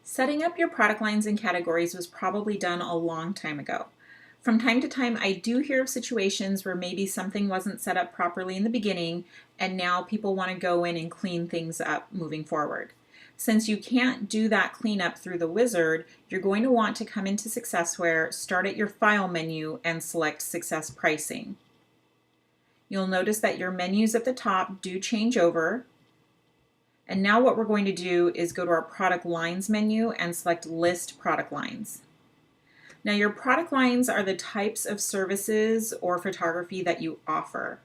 Setting up your product lines and categories was probably done a long time ago. From time to time, I do hear of situations where maybe something wasn't set up properly in the beginning, and now people want to go in and clean things up moving forward. Since you can't do that cleanup through the wizard, you're going to want to come into Successware, start at your File menu, and select Success Pricing. You'll notice that your menus at the top do change over. And now what we're going to do is go to our product lines menu and select list product lines. Now your product lines are the types of services or photography that you offer.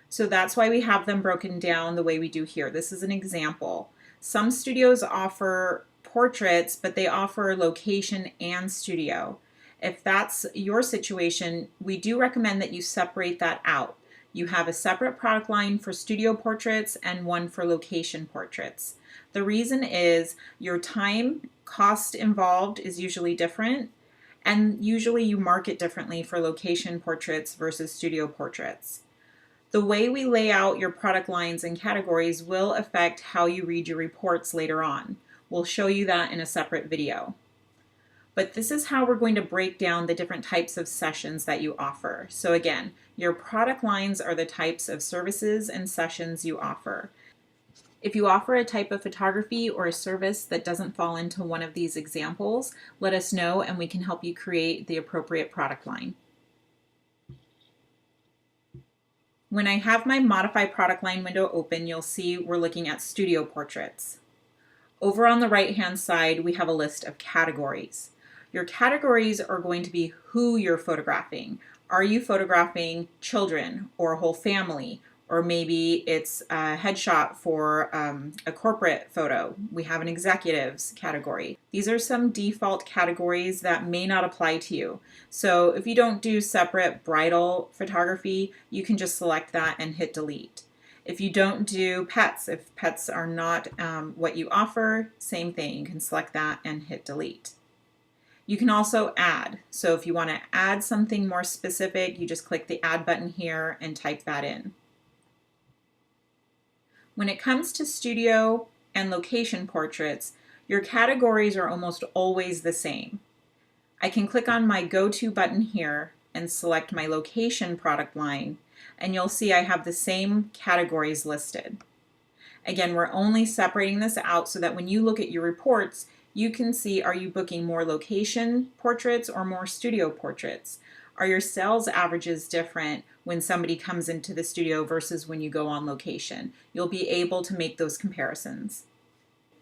So that's why we have them broken down the way we do here. This is an example. Some studios offer portraits, but they offer location and studio. If that's your situation, we do recommend that you separate that out. You have a separate product line for studio portraits and one for location portraits. The reason is your time cost involved is usually different, and usually you market differently for location portraits versus studio portraits. The way we lay out your product lines and categories will affect how you read your reports later on. We'll show you that in a separate video. But this is how we're going to break down the different types of sessions that you offer. So again, your product lines are the types of services and sessions you offer. If you offer a type of photography or a service that doesn't fall into one of these examples, let us know and we can help you create the appropriate product line. When I have my Modify Product Line window open, you'll see we're looking at studio portraits. Over on the right-hand side, we have a list of categories. Your categories are going to be who you're photographing. Are you photographing children or a whole family? Or maybe it's a headshot for a corporate photo. We have an executives category. These are some default categories that may not apply to you. So if you don't do separate bridal photography, you can just select that and hit delete. If you don't do pets, if pets are not what you offer, same thing. You can select that and hit delete. You can also add. So if you want to add something more specific, you just click the add button here and type that in. When it comes to studio and location portraits, your categories are almost always the same. I can click on my Go To button here and select my location product line, and you'll see I have the same categories listed. Again, we're only separating this out so that when you look at your reports, you can see, are you booking more location portraits or more studio portraits? Are your sales averages different when somebody comes into the studio versus when you go on location? You'll be able to make those comparisons.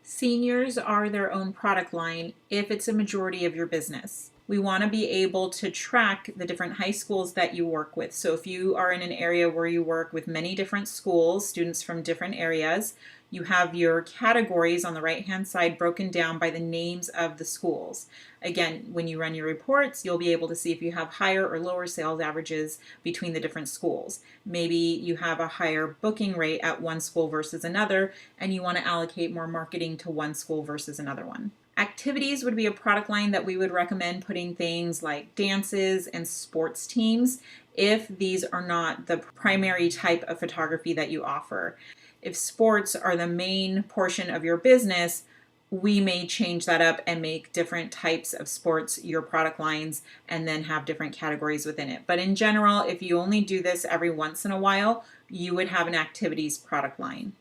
Seniors are their own product line if it's a majority of your business. We want to be able to track the different high schools that you work with. So if you are in an area where you work with many different schools, students from different areas, you have your categories on the right-hand side broken down by the names of the schools. Again, when you run your reports, you'll be able to see if you have higher or lower sales averages between the different schools. Maybe you have a higher booking rate at one school versus another, and you want to allocate more marketing to one school versus another one. Activities would be a product line that we would recommend putting things like dances and sports teams if these are not the primary type of photography that you offer. If sports are the main portion of your business, we may change that up and make different types of sports your product lines and then have different categories within it. But in general, if you only do this every once in a while, you would have an activities product line.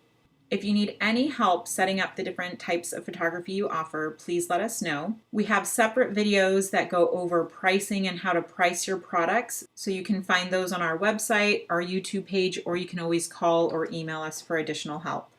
If you need any help setting up the different types of photography you offer, please let us know. We have separate videos that go over pricing and how to price your products, so you can find those on our website, our YouTube page, or you can always call or email us for additional help.